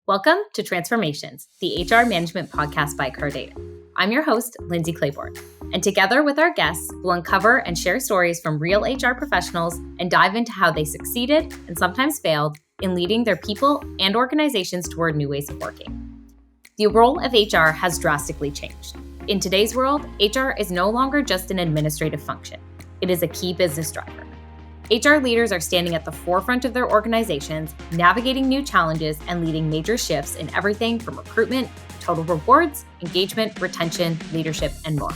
Welcome to Transformations, the HR management podcast by Cardata. I'm your host, Lindsay Clayborne, and together with our guests, we'll uncover and share stories from real HR professionals and dive into how they succeeded and sometimes failed in leading their people and organizations toward new ways of working. The role of HR has drastically changed. In today's world, HR is no longer just an administrative function. It is a key business driver. HR leaders are standing at the forefront of their organizations, navigating new challenges and leading major shifts in everything from recruitment, total rewards, engagement, retention, leadership, and more.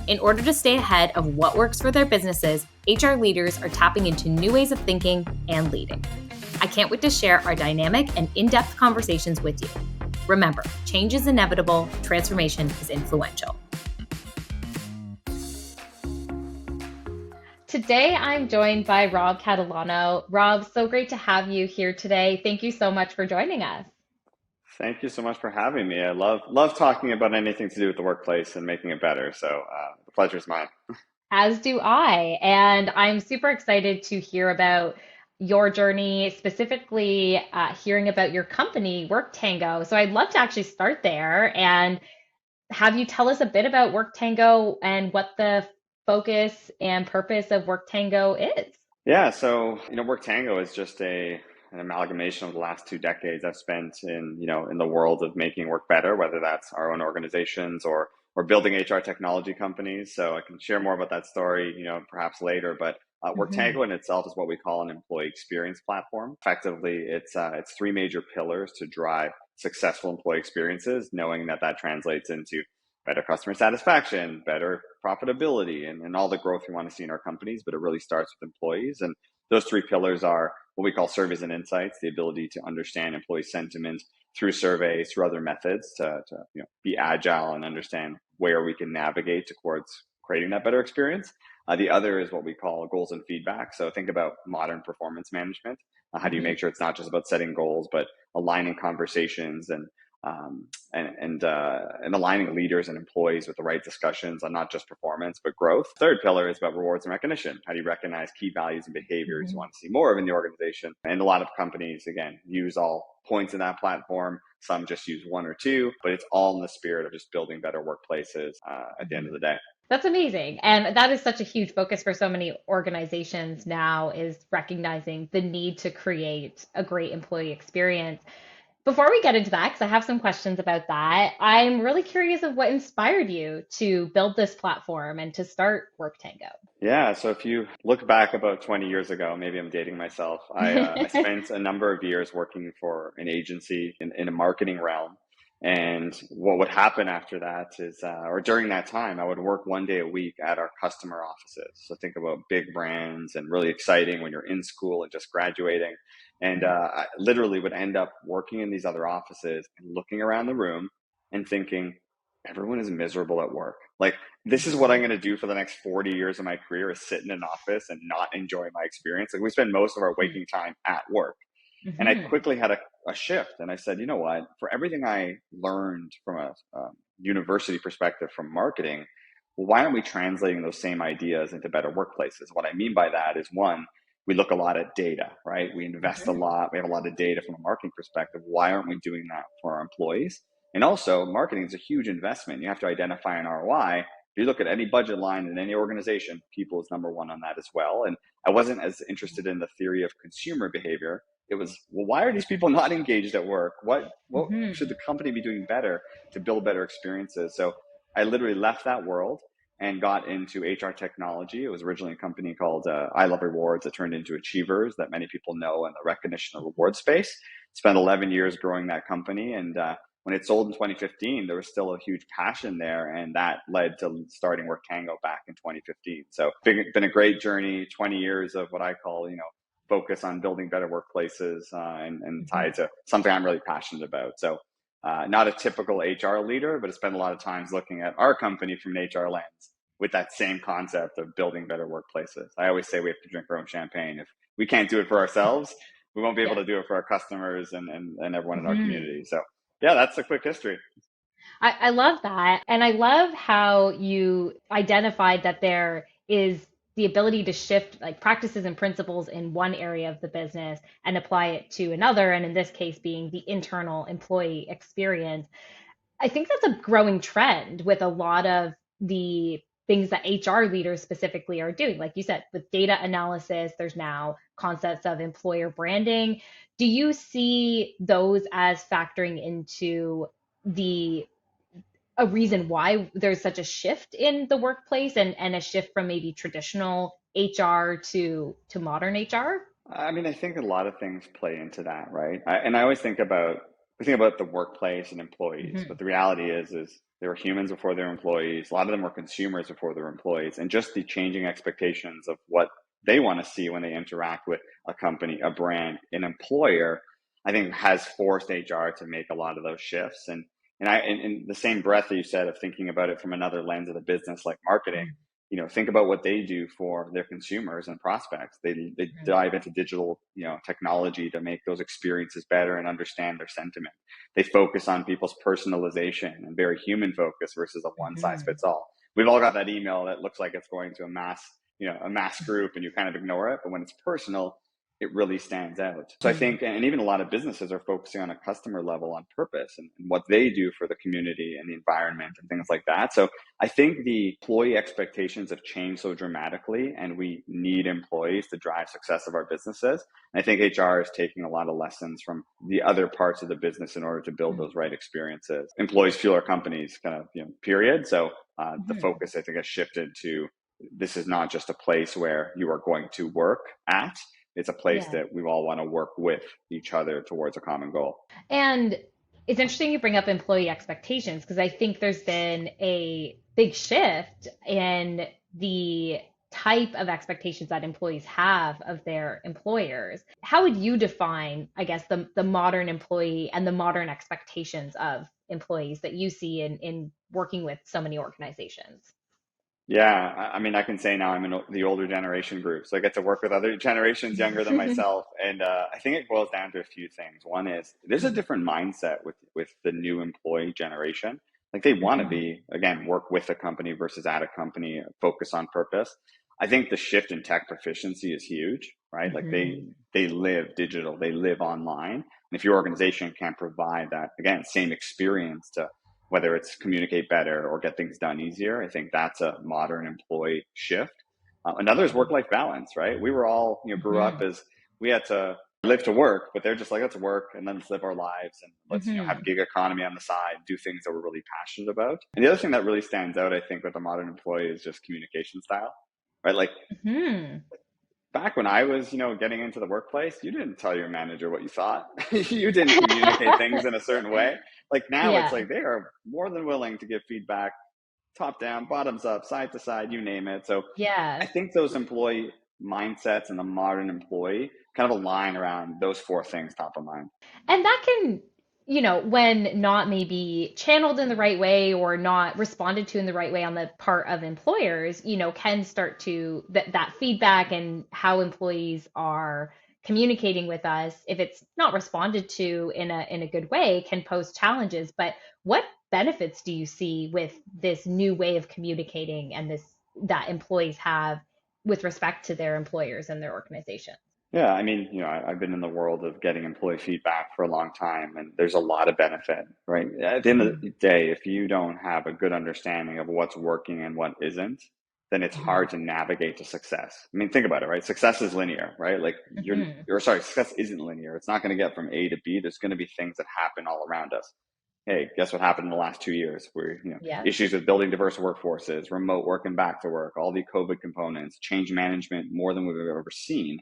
In order to stay ahead of what works for their businesses, HR leaders are tapping into new ways of thinking and leading. I can't wait to share our dynamic and in-depth conversations with you. Remember, change is inevitable, transformation is influential. Today, I'm joined by Rob Catalano. Rob, so great to have you here today. Thank you so much for joining us. Thank you so much for having me. I love talking about anything to do with the workplace and making it better. So the pleasure is mine. As do I. And I'm super excited to hear about your journey, specifically hearing about your company, Work Tango. So I'd love to actually start there and have you tell us a bit about Work Tango and what the focus and purpose of Work Tango is. Yeah, so Work Tango is just an amalgamation of the last 2 decades I've spent in the world of making work better, whether that's our own organizations or building HR technology companies. So I can share more about that story, perhaps later. But Work Mhm. Tango in itself is what we call an employee experience platform. Effectively, it's three major pillars to drive successful employee experiences, knowing that translates into better customer satisfaction, better profitability, and all the growth we want to see in our companies. But it really starts with employees. And those three pillars are what we call surveys and insights, the ability to understand employee sentiment through surveys, through other methods to be agile and understand where we can navigate towards creating that better experience. The other is what we call goals and feedback. So think about modern performance management. How do you Mhm. make sure it's not just about setting goals, but aligning conversations and aligning leaders and employees with the right discussions on not just performance but growth. Third pillar is about rewards and recognition. How do you recognize key values and behaviors you Mhm. want to see more of in the organization? And a lot of companies, again, use all points in that platform. Some just use one or two, but it's all in the spirit of just building better workplaces at the end of Mhm. the day. That's amazing. And that is such a huge focus for so many organizations now is recognizing the need to create a great employee experience. Before we get into that, because I have some questions about that, I'm really curious of what inspired you to build this platform and to start Work Tango. Yeah, so if you look back about 20 years ago, maybe I'm dating myself. I spent a number of years working for an agency in a marketing realm. And what would happen after that is, or during that time, I would work 1 day a week at our customer offices. So think about big brands and really exciting when you're in school and just graduating. And I literally would end up working in these other offices and looking around the room and thinking, everyone is miserable at work. Like, this is what I'm Mhm. going to do for the next 40 years of my career is sit in an office and not enjoy my experience. Like, we spend most of our waking time at work. And I Mhm. quickly had a shift. And I said, you know what? For everything I learned from a university perspective from marketing, well, why aren't we translating those same ideas into better workplaces? What I mean by that is, one, we look a lot at data, right? We invest a Mhm. lot. We have a lot of data from a marketing perspective. Why aren't we doing that for our employees? And also, marketing is a huge investment. You have to identify an ROI. If you look at any budget line in any organization, people is number one on that as well. And I wasn't as interested in the theory of consumer behavior. It was, well, why are these people not engaged at work? What should Mhm. the company be doing better to build better experiences? So I literally left that world and got into HR technology. It was originally a company called I Love Rewards. It turned into Achievers, that many people know in the recognition of reward space. Spent 11 years growing that company, and when it sold in 2015, there was still a huge passion there, and that led to starting Work Tango back in 2015. So been a great journey, 20 years of what I call, focus on building better workplaces and Mhm. tied to something I'm really passionate about. So not a typical HR leader, but I spend a lot of times looking at our company from an HR lens with that same concept of building better workplaces. I always say we have to drink our own champagne. If we can't do it for ourselves, we won't be able Yes. to do it for our customers and everyone in our Mhm. community. So yeah, that's a quick history. I love that. And I love how you identified that there is the ability to shift like practices and principles in one area of the business and apply it to another, and in this case being the internal employee experience. I think that's a growing trend with a lot of the things that HR leaders specifically are doing. Like you said, with data analysis, there's now concepts of employer branding. Do you see those as factoring into the a reason why there's such a shift in the workplace and a shift from maybe traditional HR to modern HR? I mean, I think a lot of things play into that, right? And I always think about the workplace and employees, but Hmm. the reality is they were humans before they were employees. A lot of them were consumers before they were employees, and just the changing expectations of what they want to see when they interact with a company, a brand, an employer, I think has forced HR to make a lot of those shifts. In the same breath that you said of thinking about it from another lens of the business, like marketing, think about what they do for their consumers and prospects. They dive into digital, technology to make those experiences better and understand their sentiment. They focus on people's personalization and very human focus versus a one size Hmm. fits all. We've all got that email that looks like it's going to a mass group, and you kind of ignore it. But when it's personal, it really stands out. So I Hmm. think, and even a lot of businesses are focusing on a customer level on purpose and what they do for the community and the environment and things like that. So I think the employee expectations have changed so dramatically, and we need employees to drive success of our businesses. And I think HR is taking a lot of lessons from the other parts of the business in order to build those right experiences. Employees fuel our companies, kind of, period. So the Hmm. focus, I think, has shifted to this is not just a place where you are going to work at. It's a place Yeah. that we all want to work with each other towards a common goal. And it's interesting you bring up employee expectations because I think there's been a big shift in the type of expectations that employees have of their employers. How would you define, I guess, the modern employee and the modern expectations of employees that you see in working with so many organizations? Yeah, I mean, I can say now I'm in the older generation group, so I get to work with other generations younger than myself, and I think it boils down to a few things. One is there's a different mindset with the new employee generation. Like they want to Mhm. be again work with a company versus at a company, focus on purpose. I think the shift in tech proficiency is huge, right? Like Mhm. they live digital, they live online, and if your organization can't provide that again same experience to whether it's communicate better or get things done easier. I think that's a modern employee shift. Another is work life balance, right? We were all, grew up Mhm. as we had to live to work, but they're just like, let's work and then let's live our lives and let's, have a Mhm. gig economy on the side, do things that we're really passionate about. And the other thing that really stands out, I think, with a modern employee is just communication style, right? Like Mhm. back when I was, getting into the workplace, you didn't tell your manager what you thought. You didn't communicate things in a certain way. Like now it's Yeah. like they are more than willing to give feedback top down, bottoms up, side to side, you name it. So I Yeah. think those employee mindsets and the modern employee kind of align around those four things top of mind. And that can, when not maybe channeled in the right way or not responded to in the right way on the part of employers, can start to that feedback and how employees are communicating with us, if it's not responded to in a good way, can pose challenges. But what benefits do you see with this new way of communicating and this that employees have with respect to their employers and their organization? Yeah, I mean, I've been in the world of getting employee feedback for a long time, and there's a lot of benefit, right? At the end of Hmm. the day, if you don't have a good understanding of what's working and what isn't, then it's hard Hmm. to navigate to success. I mean, think about it, right? Success is linear, right? Like Hmm. or sorry, success isn't linear. It's not going to get from A to B. There's going to be things that happen all around us. Hey, guess what happened in the last 2 years? Where Yeah. issues with building diverse workforces, remote work and back to work, all the COVID components, change management more than we've ever seen.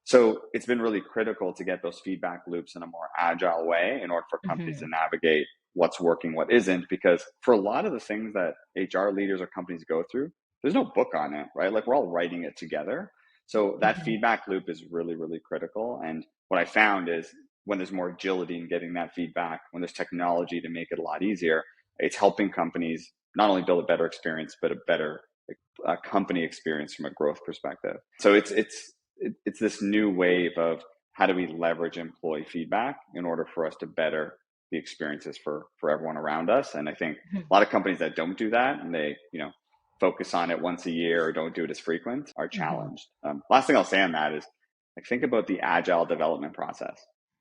So it's been really critical to get those feedback loops in a more agile way in order for companies to Hmm. navigate what's working, what isn't. Because for a lot of the things that HR leaders or companies go through, there's no book on it, right? Like we're all writing it together. So that Hmm. feedback loop is really, really critical. And what I found is when there's more agility in getting that feedback, when there's technology to make it a lot easier, it's helping companies not only build a better experience, but a better company experience from a growth perspective. So it's this new wave of how do we leverage employee feedback in order for us to better the experiences for everyone around us. And I think a lot of companies that don't do that, and they focus on it once a year or don't do it as frequent are Mm-hmm. challenged. Last thing I'll say on that is like think about the agile development process,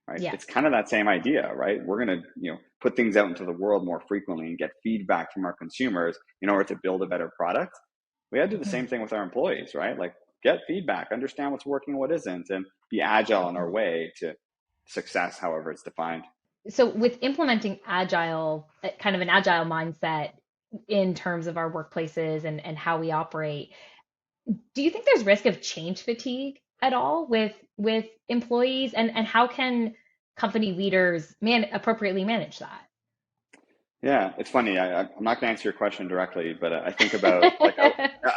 right? Yes. It's kind of that same idea, right? We're going to, put things out into the world more frequently and get feedback from our consumers in order to build a better product. We got to do the Mm-hmm. same thing with our employees, right? Like get feedback, understand what's working, what isn't, and be agile in our way to success, however it's defined. So with implementing agile, kind of an agile mindset in terms of our workplaces and how we operate, do you think there's risk of change fatigue at all with employees, and how can company leaders appropriately manage that? Yeah, it's funny. I'm not going to answer your question directly, but I think about like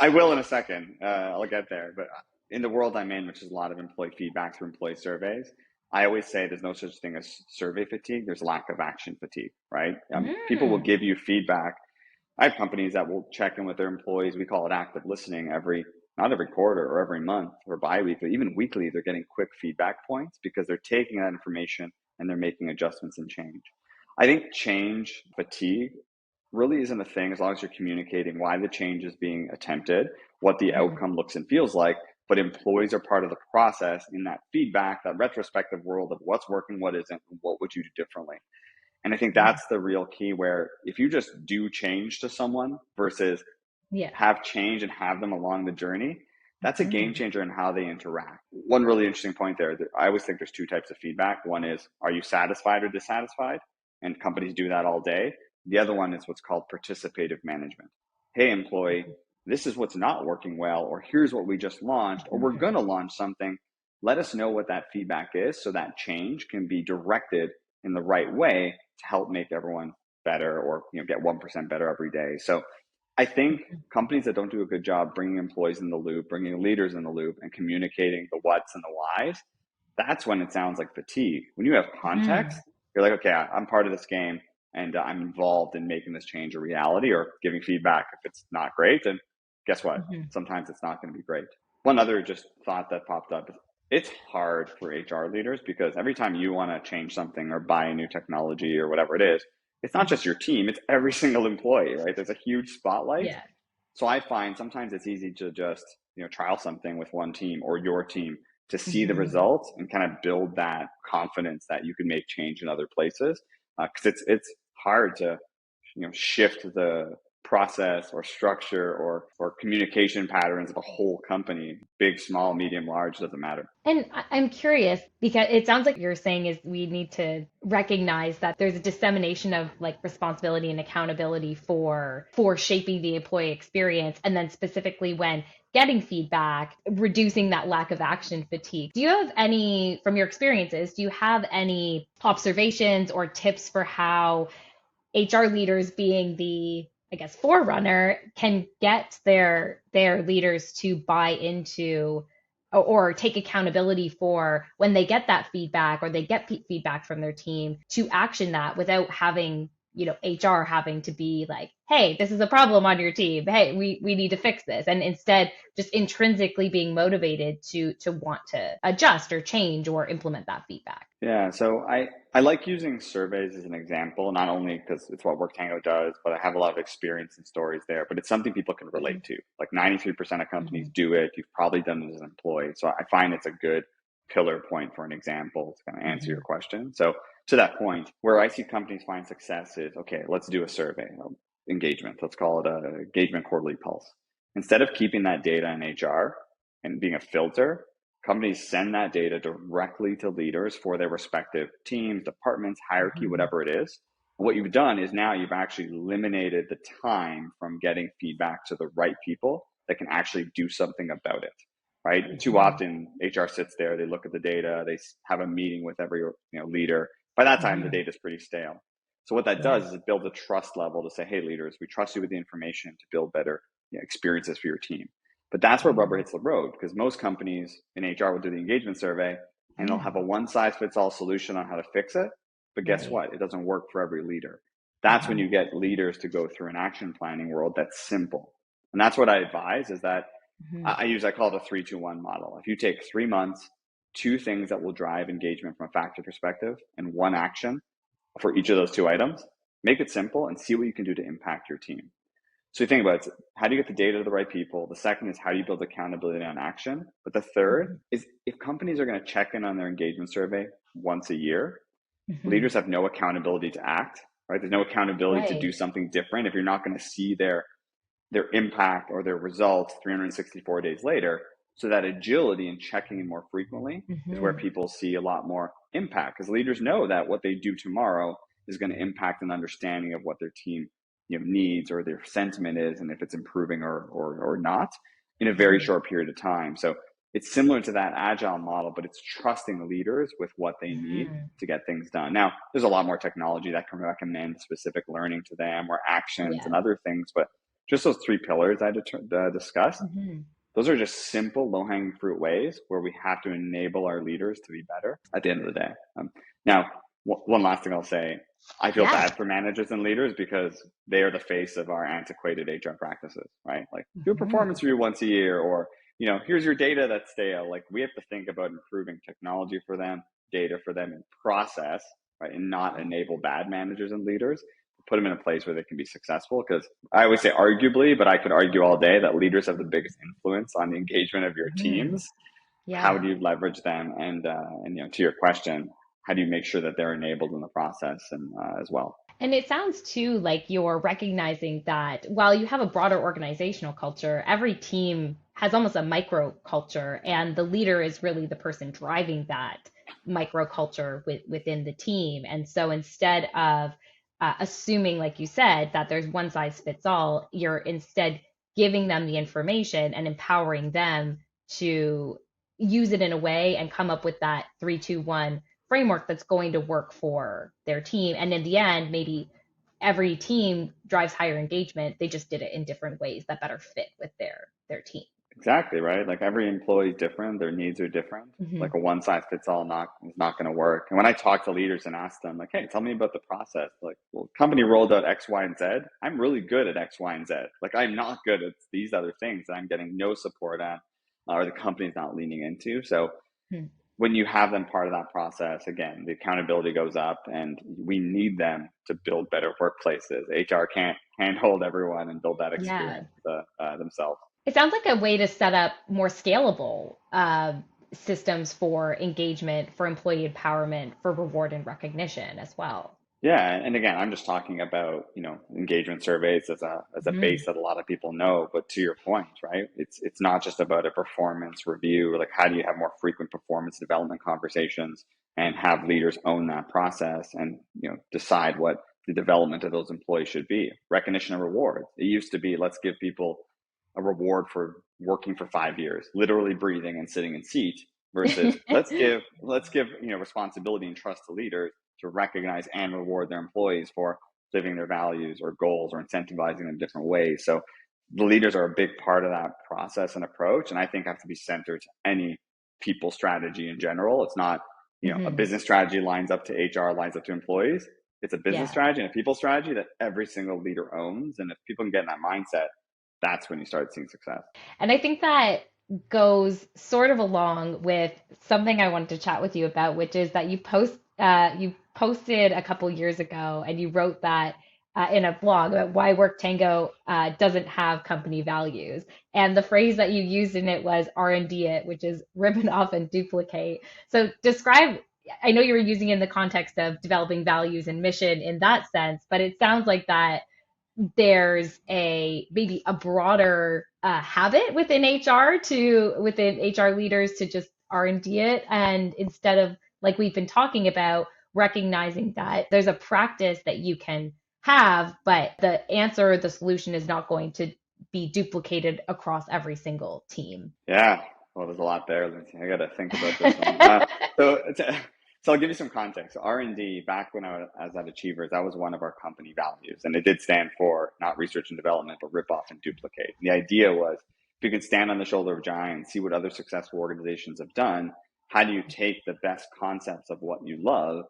I will in a second. I'll get there. But in the world I'm in, which is a lot of employee feedback through employee surveys, I always say there's no such thing as survey fatigue. There's lack of action fatigue, right? People will Mm, give you feedback. I have companies that will check in with their employees. We call it active listening not every quarter or every month or biweekly, even weekly. They're getting quick feedback points because they're taking that information and they're making adjustments and change. I think change fatigue really isn't a thing as long as you're communicating why the change is being attempted, what the mhm, outcome looks and feels like. But employees are part of the process in that feedback, that retrospective world of what's working, what isn't, and what would you do differently. And I think mhm. that's the real key where if you just do change to someone versus Yeah. have change and have them along the journey, that's a game Mhm, changer in how they interact. One really interesting point there, I always think there's two types of feedback. One is, are you satisfied or dissatisfied? And companies do that all day. The other one is what's called participative management. Hey, employee, this is what's not working well, or here's what we just launched, or we're going mhm, to launch something. Let us know what that feedback is so that change can be directed in the right way to help make everyone better or get 1% better every day. So I think mhm, companies that don't do a good job bringing employees in the loop, bringing leaders in the loop, and communicating the what's and the whys, that's when it sounds like fatigue. When you have context, mhm, you're like, okay, I'm part of this game and I'm involved in making this change a reality or giving feedback if it's not great. And guess what? mhm. Sometimes it's not going to be great. One other just thought that popped up is it's hard for HR leaders because every time you want to change something or buy a new technology or whatever it is, it's not Mhm. just your team, it's every single employee, right? There's a huge spotlight. Yeah. So I find sometimes it's easy to just, trial something with one team or your team to see the Mhm. results and kind of build that confidence that you can make change in other places. Because it's hard to, shift the process or structure or communication patterns of a whole company, big, small, medium, large, doesn't matter. And I'm curious because it sounds like you're saying is we need to recognize that there's a dissemination of like responsibility and accountability for shaping the employee experience, and then specifically when getting feedback, reducing that lack of action fatigue. Do you have any, from your experiences, do you have any observations or tips for how HR leaders being the, I guess, forerunner can get their leaders to buy into or take accountability for when they get that feedback or they get feedback from their team to action that without having, HR having to be like, hey, this is a problem on your team. Hey, we need to fix this. And instead just intrinsically being motivated to want to adjust or change or implement that feedback. Yeah, so I like using surveys as an example, not only because it's what Work Tango does, but I have a lot of experience and stories there. But it's something people can relate to. Like 93% of companies Mhm, do it. You've probably done it as an employee. So I find it's a good pillar point for an example to kind of answer your mhm, question. So to that point, where I see companies find success is, okay, let's do a survey of engagement. Let's call it a engagement quarterly pulse. Instead of keeping that data in HR and being a filter, companies send that data directly to leaders for their respective teams, departments, hierarchy, mhm, whatever it is. What you've done is now you've actually eliminated the time from getting feedback to the right people that can actually do something about it. Right? Too mhm, often, HR sits there, they look at the data, they have a meeting with every leader. By that time, the mhm. data is pretty stale. So what that Yeah. does is it builds a trust level to say, hey, leaders, we trust you with the information to build better experiences for your team. But that's where rubber Mhm. hits the road because most companies in HR will do the engagement survey and they'll have a Mm, one size fits all solution on how to fix it. But guess right. what? It doesn't work for every leader. That's when Mhm. you get leaders to go through an action planning world that's simple. And that's what I advise is that Mhm. I call it a 3-2-1 model. If you take 3 months, two things that will drive engagement from a factor perspective, and one action for each of those two items, make it simple and see what you can do to impact your team. So you think about it, how do you get the data to the right people? The second is how do you build accountability on action? But the third Mhm. is if companies are going to check in on their engagement survey once a year, Mhm. leaders have no accountability to act, right? There's no accountability to do Right. something different if you're not going to see their impact or their results 364 days later. So that agility and checking in more frequently is where Mhm. people see a lot more impact, because leaders know that what they do tomorrow is going to impact an understanding of what their team needs or their sentiment is, and if it's improving or not in a very Mhm. short period of time. So it's similar to that agile model, but it's trusting the leaders with what they need Mhm. to get things done. Now, there's a lot more technology that can recommend specific learning to them or actions and Yeah. other things, but just those three pillars I discussed, Mhm. those are just simple, low hanging fruit ways where we have to enable our leaders to be better at the end of the day. Now, one last thing I'll say, I feel Yeah. bad for managers and leaders because they are the face of our antiquated HR practices, right? Like do a Mhm. performance review once a year, or, here's your data that's stale. Like we have to think about improving technology for them, data for them, and process, right? And not enable bad managers and leaders, put them in a place where they can be successful. Because I always say arguably, but I could argue all day that leaders have the biggest influence on the engagement of your Mhm. teams. How Yeah. do you leverage them? And to your question, how do you make sure that they're enabled in the process and as well? And it sounds too like you're recognizing that while you have a broader organizational culture, every team has almost a micro culture, and the leader is really the person driving that micro culture within the team. And so instead of assuming, like you said, that there's one size fits all, you're instead giving them the information and empowering them to use it in a way and come up with that 3-2-1 framework that's going to work for their team. And in the end, maybe every team drives higher engagement. They just did it in different ways that better fit with their team. Exactly, right? Like every employee is different, their needs are different. Hmm. Like a one size fits all is not going to work. And when I talk to leaders and ask them, like, hey, tell me about the process. Like, well, company rolled out X, Y, and Z. I'm really good at X, Y, and Z. Like, I'm not good at these other things that I'm getting no support at, or the company's not leaning into. So when you have them part of that process, again, the accountability goes up, and we need them to build better workplaces. HR can't handhold everyone and build that Yeah. experience themselves. It sounds like a way to set up more scalable systems for engagement, for employee empowerment, for reward and recognition as well. Yeah, and again, I'm just talking about, engagement surveys as a base Hmm. that a lot of people know. But to your point, right? It's not just about a performance review. Like, how do you have more frequent performance development conversations and have leaders own that process and decide what the development of those employees should be? Recognition and reward. It used to be, let's give people a reward for working for 5 years, literally breathing and sitting in seat, versus let's give responsibility and trust to leaders to recognize and reward their employees for living their values or goals or incentivizing them different ways. So the leaders are a big part of that process and approach, and I think have to be centered to any people strategy in general. It's not, a Hmm. business strategy lines up to HR, lines up to employees. It's a business Yeah. strategy and a people strategy that every single leader owns. And if people can get in that mindset, that's when you start seeing success. And I think that goes sort of along with something I wanted to chat with you about, which is that you posted a couple years ago, and you wrote that in a blog about why Work Tango doesn't have company values. And the phrase that you used in it was R&D it, which is rip it off and duplicate. So describe. I know you were using it in the context of developing values and mission in that sense, but it sounds like that there's a maybe a broader habit within HR leaders to just R&D it, and instead of, like we've been talking about, recognizing that there's a practice that you can have, but the answer, the solution is not going to be duplicated across every single team. Yeah, well, there's a lot there, Lindsay. I got to think about this one. So, so I'll give you some context. R&D, back when I was at Achievers, that was one of our company values, and it did stand for not research and development, but rip off and duplicate. The idea was, if you can stand on the shoulder of giants, see what other successful organizations have done, how do you take the best concepts of what you love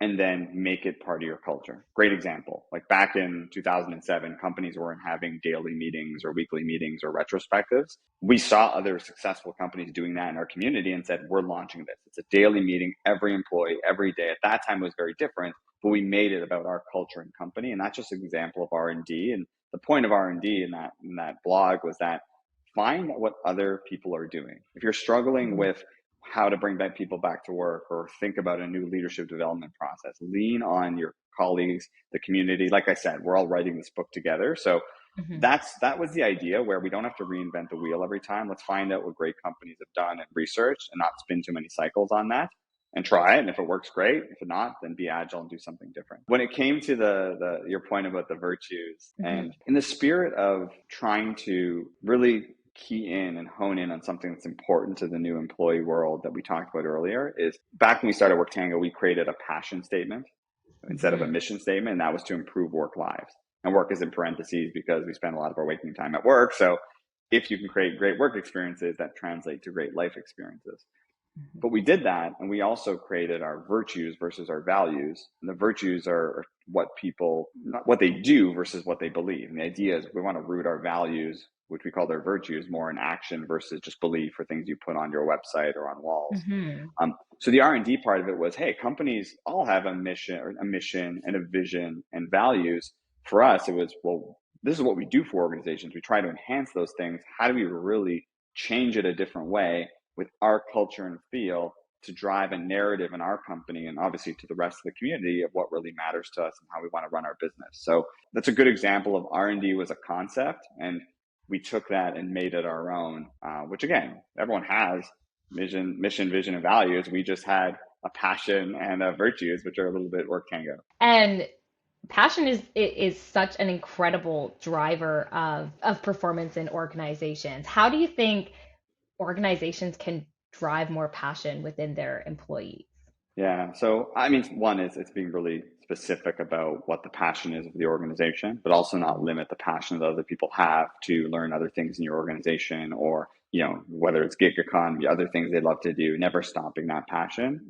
and then make it part of your culture? Great example. Like back in 2007, companies weren't having daily meetings or weekly meetings or retrospectives. We saw other successful companies doing that in our community and said, we're launching this. It's a daily meeting, every employee, every day. At that time, it was very different, but we made it about our culture and company. And that's just an example of R&D. And the point of R&D in that blog was that find what other people are doing. If you're struggling with how to bring back people back to work or think about a new leadership development process, lean on your colleagues, the community. Like I said, we're all writing this book together. So that was the idea, where we don't have to reinvent the wheel every time. Let's find out what great companies have done and research and not spin too many cycles on that and try it. And if it works, great. If not, then be agile and do something different. When it came to the your point about the virtues, and in the spirit of trying to really key in and hone in on something that's important to the new employee world that we talked about earlier, is back when we started Work Tango, we created a passion statement instead of a mission statement, and that was to improve work lives. And work is in parentheses because we spend a lot of our waking time at work. So if you can create great work experiences, that translate to great life experiences. But we did that, and we also created our virtues versus our values. And the virtues are what people, not what they do versus what they believe. And the idea is we want to root our values, which we call their virtues, more in action versus just belief for things you put on your website or on walls. So the R&D part of it was, hey, companies all have a mission and a vision and values. For us, it was, well, this is what we do for organizations. We try to enhance those things. How do we really change it a different way with our culture and feel to drive a narrative in our company and obviously to the rest of the community of what really matters to us and how we want to run our business? So that's a good example of R&D was a concept, and we took that and made it our own, which again, everyone has mission, vision, and values. We just had a passion and virtues, which are a little bit Work Tango. And passion is such an incredible driver of performance in organizations. How do you think organizations can drive more passion within their employees? Yeah. So, I mean, one is it's being really specific about what the passion is of the organization, but also not limit the passion that other people have to learn other things in your organization, or, you know, whether it's gig economy, other things they love to do, never stopping that passion.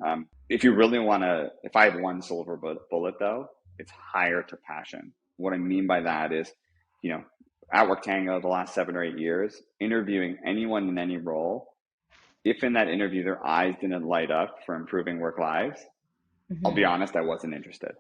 If you really want to, if I have one silver bullet though, it's hire to passion. What I mean by that is, you know, at Work Tango the last 7 or 8 years, interviewing anyone in any role, if in that interview their eyes didn't light up for improving work lives, I'll be honest, I wasn't interested.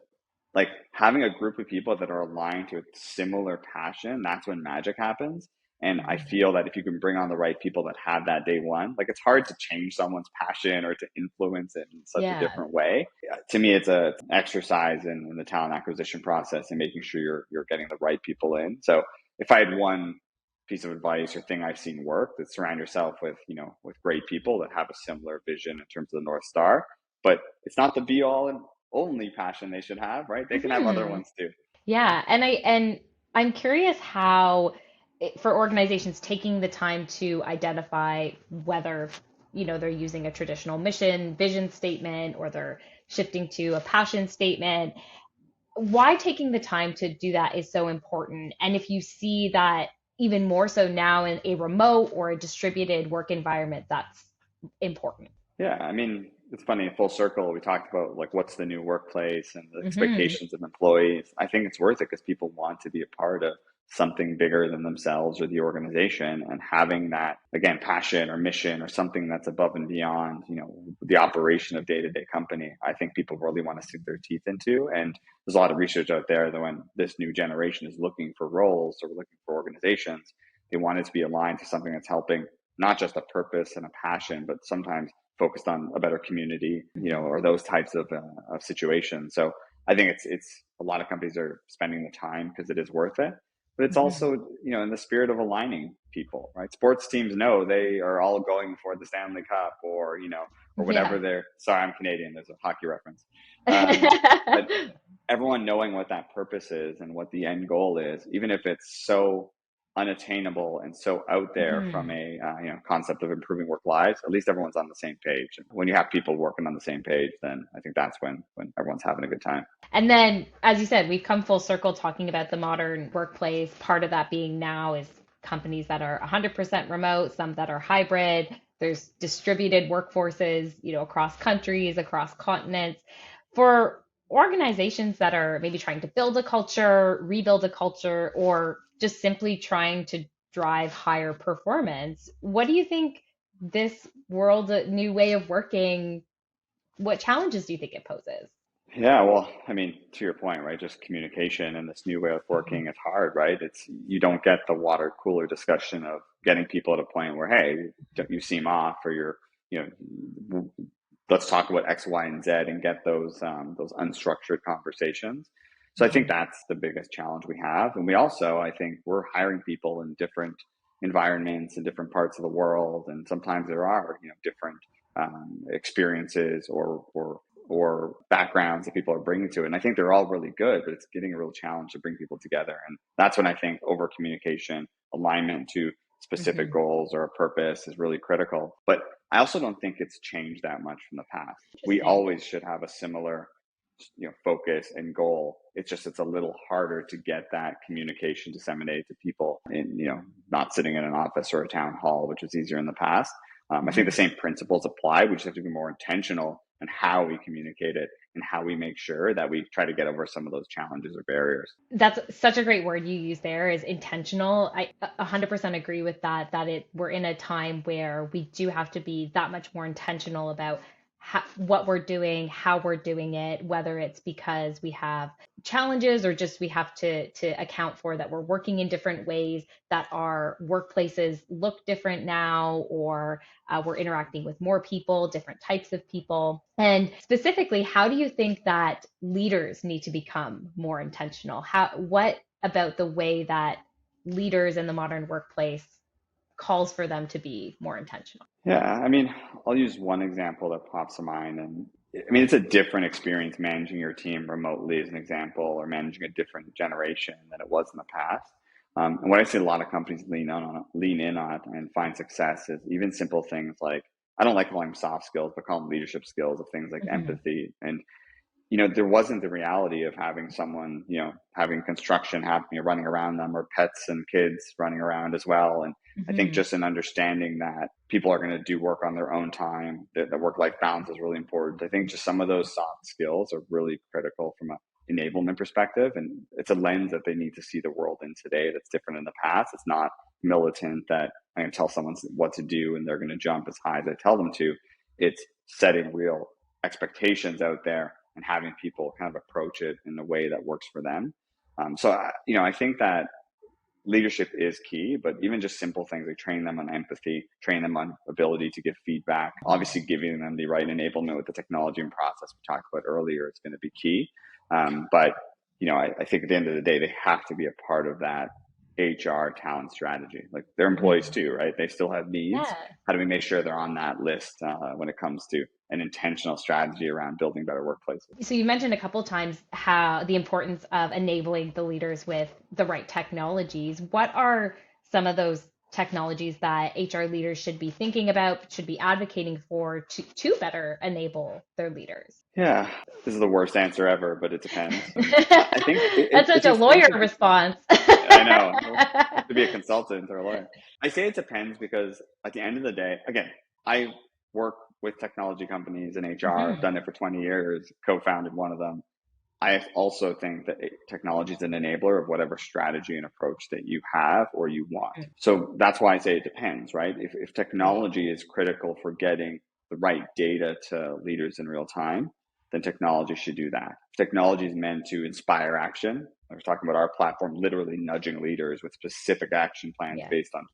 Like, having a group of people that are aligned to a similar passion, that's when magic happens. And I feel that if you can bring on the right people that have that day one, like, it's hard to change someone's passion or to influence it in such a different way. To me, it's an exercise in the talent acquisition process and making sure you're getting the right people in. So if I had one piece of advice or thing I've seen work, that surround yourself with, you know, with great people that have a similar vision in terms of the North Star. But it's not the be all and only passion they should have, right? They can have other ones too. Yeah, and I'm curious how for organizations taking the time to identify whether, you know, they're using a traditional mission, vision statement, or they're shifting to a passion statement, why taking the time to do that is so important. And if you see that even more so now in a remote or a distributed work environment, that's important. Yeah, I mean, it's funny, full circle, we talked about like what's the new workplace and the expectations of employees. I think it's worth it because people want to be a part of something bigger than themselves or the organization, and having that, again, passion or mission or something that's above and beyond, you know, the operation of day-to-day company. I think people really want to sink their teeth into. And there's a lot of research out there that when this new generation is looking for roles or looking for organizations, they want it to be aligned to something that's helping not just a purpose and a passion, but sometimes focused on a better community, you know, or those types of situations. So I think it's a lot of companies are spending the time because it is worth it. But it's also, you know, in the spirit of aligning people, right? Sports teams know they are all going for the Stanley Cup, or, you know, or whatever they're, sorry, I'm Canadian, there's a hockey reference. But everyone knowing what that purpose is and what the end goal is, even if it's so unattainable and so out there from a you know, concept of improving work lives, at least everyone's on the same page. And when you have people working on the same page, then I think that's when everyone's having a good time. And then, as you said, we've come full circle talking about the modern workplace. Part of that being now is companies that are 100% remote, some that are hybrid. There's distributed workforces, you know, across countries, across continents. For organizations that are maybe trying to build a culture, rebuild a culture, or just simply trying to drive higher performance, what do you think this world, new way of working, what challenges do you think it poses? Yeah, well, I mean, to your point, right? Just communication and this new way of working is hard, right? It's you don't get the water cooler discussion of getting people at a point where, hey, don't you seem off, or you're, you know, let's talk about X, Y, and Z, and get those unstructured conversations. So I think Mhm. that's the biggest challenge we have, and we also, I think, we're hiring people in different environments in different parts of the world, and sometimes there are, different experiences or backgrounds that people are bringing to it. And I think they're all really good, but it's getting a real challenge to bring people together. And that's when I think over communication, alignment to specific Mhm. goals or a purpose is really critical. But I also don't think it's changed that much from the past. We Interesting. always should have a similar focus and goal. It's a little harder to get that communication disseminated to people in, not sitting in an office or a town hall, which was easier in the past. I think the Mhm. same principles apply. We just have to be more intentional in how we communicate it and how we make sure that we try to get over some of those challenges or barriers. That's such a great word you use there is intentional. I 100% agree with that, we're in a time where we do have to be that much more intentional about what we're doing, how we're doing it, whether it's because we have challenges or just we have to account for that we're working in different ways, that our workplaces look different now, or we're interacting with more people, different types of people. And specifically, how do you think that leaders need to become more intentional? What about the way that leaders in the modern workplace calls for them to be more intentional? Yeah, I mean, I'll use one example that pops to mind. And I mean, it's a different experience managing your team remotely, as an example, or managing a different generation than it was in the past. And what I see a lot of companies lean in on and find success is even simple things like, I don't like calling them soft skills, but call them leadership skills, of things like Hmm. empathy and there wasn't the reality of having someone, having construction happening, running around them, or pets and kids running around as well. And I think Hmm. just an understanding that people are going to do work on their own time, that work-life balance is really important. I think just some of those soft skills are really critical from a enablement perspective. And it's a lens that they need to see the world in today that's different in the past. It's not militant that I'm going to tell someone what to do and they're going to jump as high as I tell them to. It's setting real expectations out there and having people kind of approach it in a way that works for them. I think that leadership is key, but even just simple things like train them on empathy, train them on ability to give feedback, obviously giving them the right enablement with the technology and process we talked about earlier is going to be key. But I think at the end of the day, they have to be a part of that HR talent strategy. Like they're employees Hmm. too, right? They still have needs. Yeah. How do we make sure they're on that list when it comes to an intentional strategy around building better workplaces? So you mentioned a couple times how the importance of enabling the leaders with the right technologies. What are some of those technologies that HR leaders should be thinking about, should be advocating for to better enable their leaders? Yeah, this is the worst answer ever, but it depends. And I think That's such it's a lawyer expensive. response. I know. To be a consultant or a lawyer. I say it depends because at the end of the day, again, I work with technology companies in HR. I've Hmm. done it for 20 years, co-founded one of them. I also think that technology is an enabler of whatever strategy and approach that you have or you want. So that's why I say it depends, right? If technology is critical for getting the right data to leaders in real time, then technology should do that. If technology is meant to inspire action, I was talking about our platform literally nudging leaders with specific action plans Yeah. based on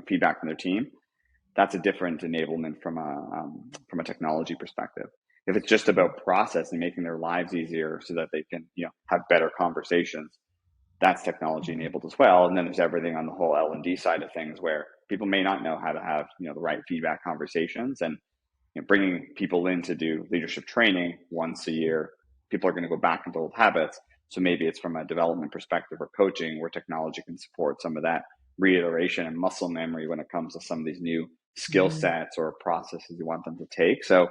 feedback from their team. That's a different enablement from a technology perspective. If it's just about process and making their lives easier so that they can have better conversations, that's technology Mhm. enabled as well. And then there's everything on the whole L&D side of things where people may not know how to have the right feedback conversations, and bringing people in to do leadership training once a year, people are going to go back into old habits. So maybe it's from a development perspective or coaching where technology can support some of that reiteration and muscle memory when it comes to some of these new skill Mhm. sets or processes you want them to take. So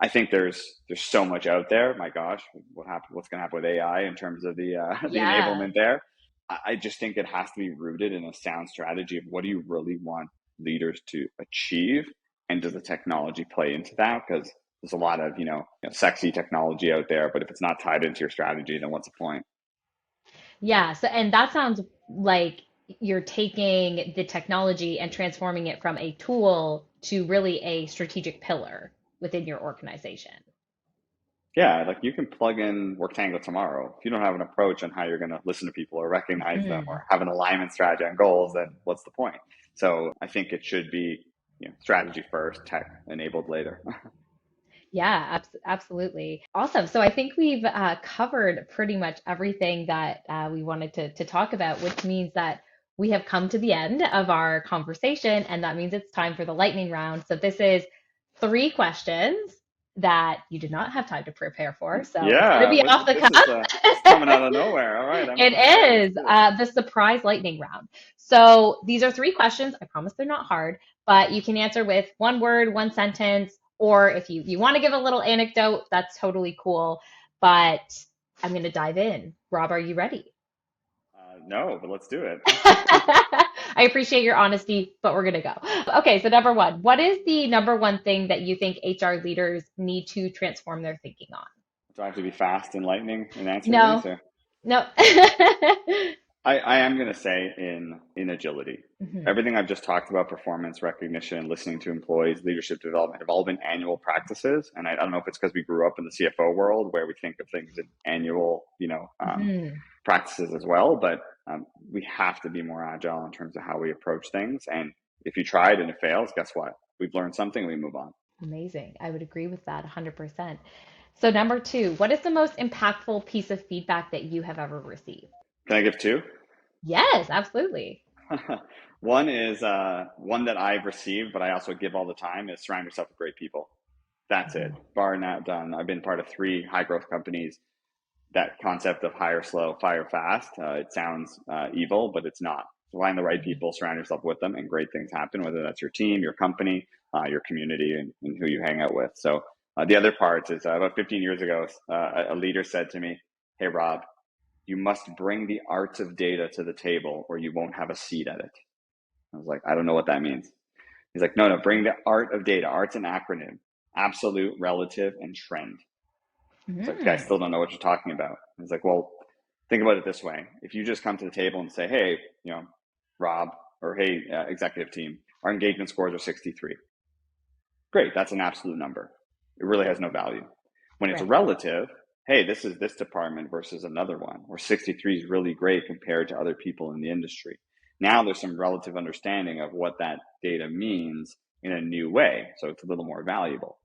I think there's so much out there. My gosh, what's going to happen with AI in terms of the the Yeah. enablement there? I just think it has to be rooted in a sound strategy of what do you really want leaders to achieve, and does the technology play into that? Because there's a lot of sexy technology out there, but if it's not tied into your strategy, then what's the point? Yeah. So, and that sounds like you're taking the technology and transforming it from a tool to really a strategic pillar within your organization. Yeah, like you can plug in Work Tango tomorrow. If you don't have an approach on how you're going to listen to people or recognize them Mhm. or have an alignment strategy on goals, then what's the point? So I think it should be, strategy first, tech enabled later. Yeah, absolutely. Awesome. So I think we've covered pretty much everything that we wanted to talk about, which means that we have come to the end of our conversation, and that means it's time for the lightning round. So this is three questions that you did not have time to prepare for. So it's going to Yeah, be off the this is this is coming cuff. out of nowhere. All right, I'm excited. It Let's is do it. the surprise lightning round. So these are three questions. I promise they're not hard, but you can answer with one word, one sentence, or if you want to give a little anecdote, that's totally cool. But I'm going to dive in. Rob, are you ready? No, but let's do it. I appreciate your honesty, but we're going to go. Okay, so number one, what is the number one thing that you think HR leaders need to transform their thinking on? Do I have to be fast and lightning in answering these? No, Or? no. I am going to say in agility. Mhm. Everything I've just talked about, performance recognition, listening to employees, leadership development, have all been annual practices. And I don't know if it's because we grew up in the CFO world where we think of things in annual, Mhm. practices as well. But we have to be more agile in terms of how we approach things. And if you try it and it fails, guess what? We've learned something. We move on. Amazing. I would agree with that 100%. So, number two, what is the most impactful piece of feedback that you have ever received? Can I give two? Yes, absolutely. One is one that I've received, but I also give all the time is surround yourself with great people. That's it. Mhm. Bar not done. I've been part of three high growth companies. That concept of hire slow, fire fast, it sounds evil, but it's not. Find the right Mhm. people, surround yourself with them, and great things happen, whether that's your team, your company, your community, and who you hang out with. So the other part is about 15 years ago, a leader said to me, "Hey, Rob, you must bring the art of data to the table or you won't have a seat at it." I was like, I don't know what that means. He's like, no, bring the art of data. Art's an acronym: absolute, relative, and trend. It's like, okay, I Mm. still don't know what you're talking about. He's like, well, think about it this way. If you just come to the table and say, hey, Rob, or hey, executive team, our engagement scores are 63. Great, that's an absolute number. It really has no value. When it's Right. relative, hey, this is this department versus another one, where 63 is really great compared to other people in the industry. Now there's some relative understanding of what that data means in a new way. So it's a little more valuable.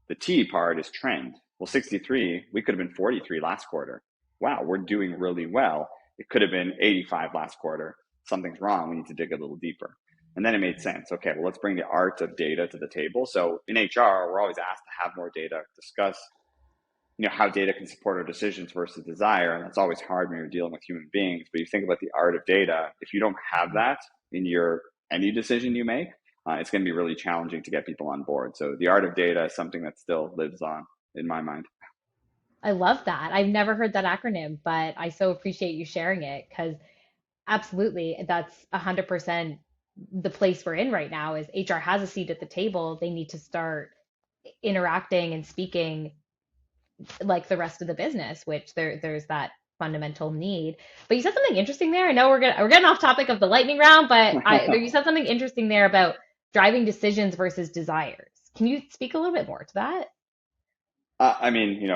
The T part is trend. Well, 63, we could have been 43 last quarter. Wow, we're doing really well. It could have been 85 last quarter. Something's wrong. We need to dig a little deeper. And then it made sense. Okay, well, let's bring the art of data to the table. So in HR, we're always asked to have more data, discuss, how data can support our decisions versus desire. And that's always hard when you're dealing with human beings. But you think about the art of data, if you don't have Mhm. that in your any decision you make, it's going to be really challenging to get people on board. So the art of data is something that still lives on in my mind. I love that. I've never heard that acronym, but I so appreciate you sharing it because absolutely, that's 100% the place we're in right now is HR has a seat at the table. They need to start interacting and speaking like the rest of the business, which there's that fundamental need. But you said something interesting there. I know we're getting off topic of the lightning round, but you said something interesting there about driving decisions versus desires. Can you speak a little bit more to that? I mean,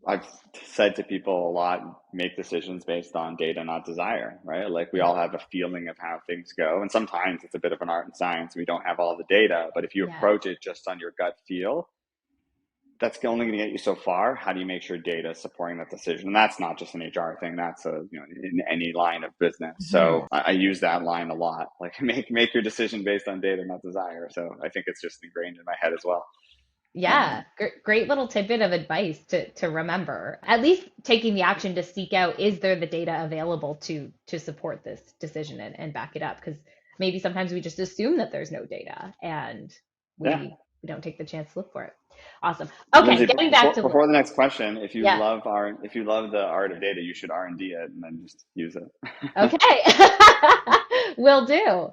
I've said to people a lot, make decisions based on data, not desire, right? Like we Yeah. all have a feeling of how things go. And sometimes it's a bit of an art and science. We don't have all the data, but if you Yeah. approach it just on your gut feel, that's only going to get you so far. How do you make sure data is supporting that decision? And that's not just an HR thing. That's in any line of business. Mhm. So I use that line a lot. Like make your decision based on data, not desire. So I think it's just ingrained in my head as well. Yeah, great little tidbit of advice to remember. At least taking the action to seek out, is there the data available to support this decision and back it up? Because maybe sometimes we just assume that there's no data and Yeah. we don't take the chance to look for it. Awesome. Okay, Lindsay, getting back to before the next question, yeah. if you love the art of data, you should R&D it and then just use it. Okay. Will do.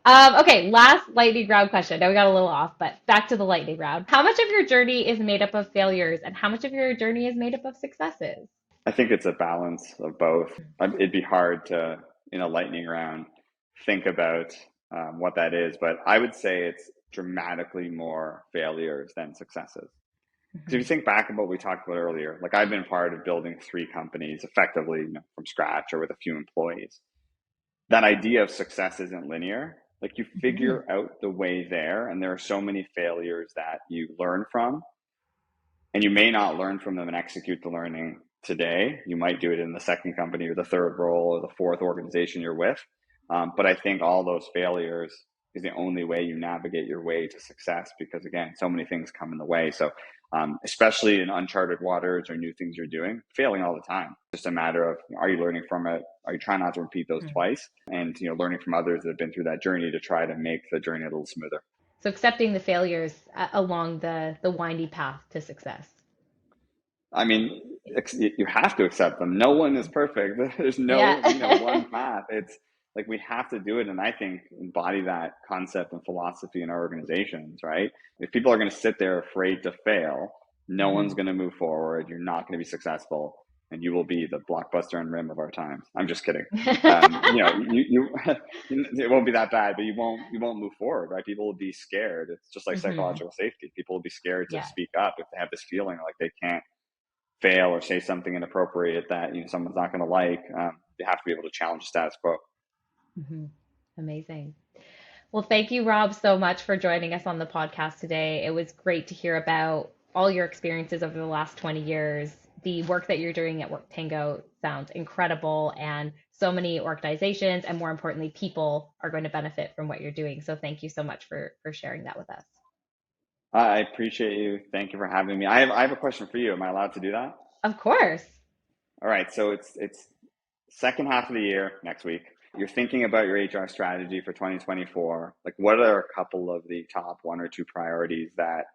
Okay, last lightning round question. Now we got a little off, but back to the lightning round. How much of your journey is made up of failures and how much of your journey is made up of successes? I think it's a balance of both. It'd be hard to, in a lightning round, think about what that is, but I would say it's dramatically more failures than successes. Because if you think back about what we talked about earlier, like I've been part of building 3 companies effectively, from scratch or with a few employees. That idea of success isn't linear. Like you figure out the way there, and there are so many failures that you learn from, and you may not learn from them and execute the learning today. You might do it in the second company or the third role or the fourth organization you're with. But I think all those failures is the only way you navigate your way to success, because again, so many things come in the way. So especially in uncharted waters or new things you're doing, failing all the time. Just a matter of, are you learning from it? Are you trying not to repeat those twice? And learning from others that have been through that journey to try to make the journey a little smoother. So accepting the failures along the windy path to success. I mean, you have to accept them. No one is perfect. There's no one path. It's like we have to do it, and I think embody that concept and philosophy in our organizations, right? If people are going to sit there afraid to fail, no one's going to move forward. You're not going to be successful, and you will be the Blockbuster and Rim of our times. I'm just kidding. It won't be that bad, but you won't move forward, right? People will be scared. It's just like psychological safety. People will be scared to speak up if they have this feeling like they can't fail or say something inappropriate that someone's not going to like. They have to be able to challenge the status quo. Amazing. Well, thank you, Rob, so much for joining us on the podcast today. It was great to hear about all your experiences over the last 20 years. The work that you're doing at Work Tango sounds incredible, and so many organizations and, more importantly, people are going to benefit from what you're doing. So thank you so much for sharing that with us. I appreciate you. Thank you for having me. I have a question for you. Am I allowed to do that? Of course. All right. So it's second half of the year next week. You're thinking about your HR strategy for 2024. Like, what are a couple of the top 1 or 2 priorities that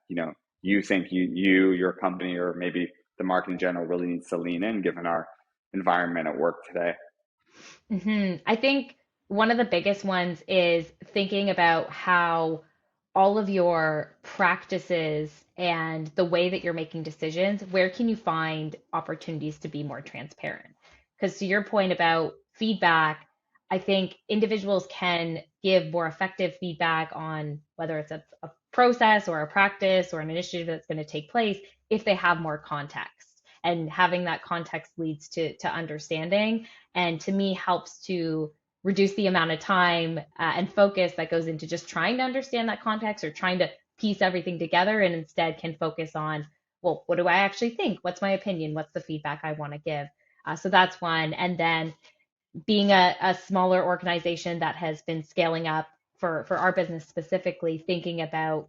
you think your company, or maybe the market in general, really needs to lean in, given our environment at work today? I think one of the biggest ones is thinking about how all of your practices and the way that you're making decisions, where can you find opportunities to be more transparent? Because to your point about feedback, I think individuals can give more effective feedback on whether it's a process or a practice or an initiative that's going to take place if they have more context. And having that context leads to understanding, and to me helps to reduce the amount of time and focus that goes into just trying to understand that context or trying to piece everything together, and instead can focus on, well, what do I actually think? What's my opinion? What's the feedback I want to give? So that's one. And then being a smaller organization that has been scaling up for our business specifically, thinking about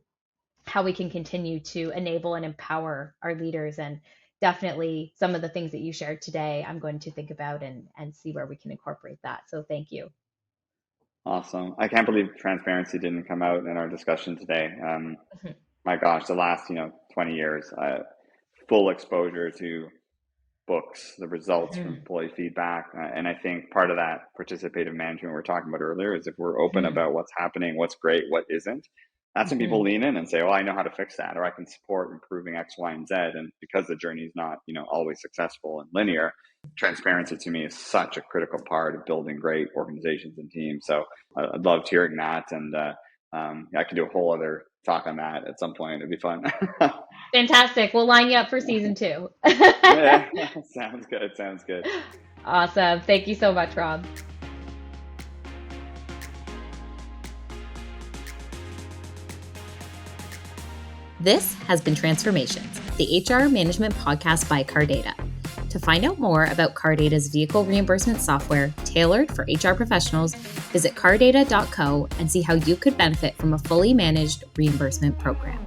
how we can continue to enable and empower our leaders. And definitely some of the things that you shared today, I'm going to think about and see where we can incorporate that. So thank you. Awesome. I can't believe transparency didn't come out in our discussion today. My gosh, the last 20 years, full exposure to books, the results from employee feedback. And I think part of that participative management we were talking about earlier is if we're open about what's happening, what's great, what isn't, that's when people lean in and say, well, I know how to fix that, or I can support improving X, Y, and Z. And because the journey is not, always successful and linear, transparency to me is such a critical part of building great organizations and teams. So I'd love hearing that. And I could do a whole other talk on that at some point. It'd be fun. Fantastic. We'll line you up for season 2. Yeah, sounds good. Awesome. Thank you so much, Rob. This has been Transformations, the HR management podcast by Cardata. To find out more about Cardata's vehicle reimbursement software tailored for HR professionals, visit cardata.co and see how you could benefit from a fully managed reimbursement program.